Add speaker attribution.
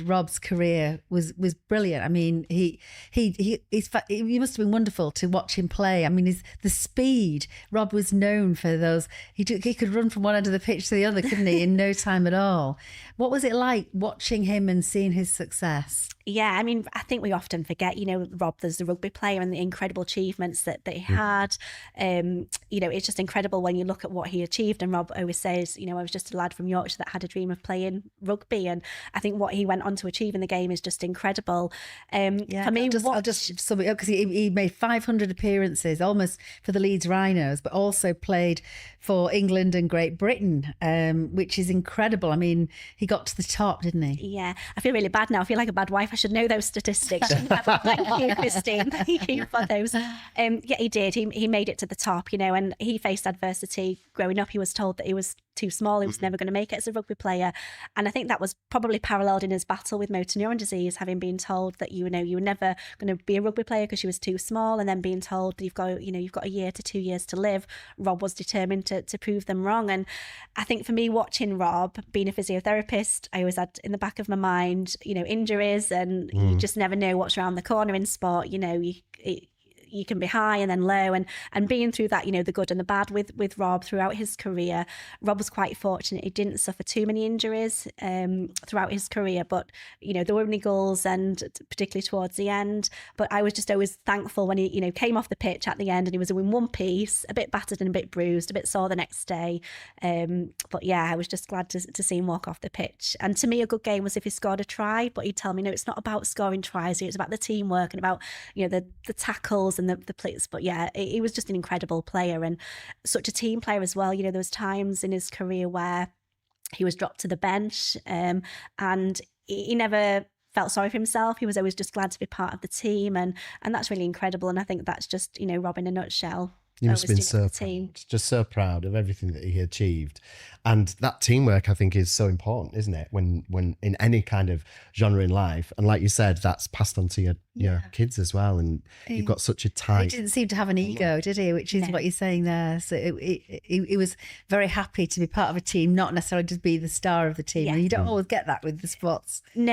Speaker 1: Rob's career was brilliant. I mean, he must have been wonderful to watch him play. I mean, the speed. Rob was known for those. He could run from one end of the pitch to the other, couldn't he, in no time at all. What was it like watching him and seeing his success?
Speaker 2: Yeah, I mean, I think we often forget, Rob, there's the rugby player and the incredible achievements that he had. It's just incredible when you look at what he achieved. And Rob always says, I was just a lad from Yorkshire that had a dream of playing rugby. And I think what he went on to achieve in the game is just incredible. For me,
Speaker 1: I'll just sum it up, because he made 500 appearances, almost for the Leeds Rhinos, but also played for England and Great Britain, which is incredible. I mean, he got to the top, didn't he?
Speaker 2: Yeah, I feel really bad now. I feel like a bad wife. I should know those statistics. Thank you, Christine. Thank you for those. He did. He made it to the top, and he faced adversity. Growing up, he was told that he was too small. He was never going to make it as a rugby player. And I think that was probably paralleled in his battle with motor neuron disease, having been told that you were never going to be a rugby player because you was too small, and then being told that you've got a year to 2 years to live. Rob was determined to prove them wrong. And I think for me, watching Rob, being a physiotherapist, I always had in the back of my mind, injuries, and you just never know what's around the corner in sport. You can be high and then low, and being through that, the good and the bad with Rob throughout his career. Rob was quite fortunate. He didn't suffer too many injuries throughout his career, but, there were niggles, and particularly towards the end. But I was just always thankful when he, came off the pitch at the end and he was in one piece, a bit battered and a bit bruised, a bit sore the next day. But yeah, I was just glad to see him walk off the pitch. And to me, a good game was if he scored a try, but he'd tell me, no, it's not about scoring tries. It's about the teamwork and about, the tackles and the plays. But yeah, he was just an incredible player and such a team player as well. There was times in his career where he was dropped to the bench, and he never felt sorry for himself. He was always just glad to be part of the team, and that's really incredible. And I think that's just Rob in a nutshell.
Speaker 3: You must have been so proud, just so proud of everything that he achieved. And that teamwork, I think, is so important, isn't it? When in any kind of genre in life. And like you said, that's passed on to your kids as well. And you've got such a tight...
Speaker 1: He didn't seem to have an ego, did he? Which is what you're saying there. So he was very happy to be part of a team, not necessarily just be the star of the team. Yeah. And you don't always get that with the sports.
Speaker 2: No.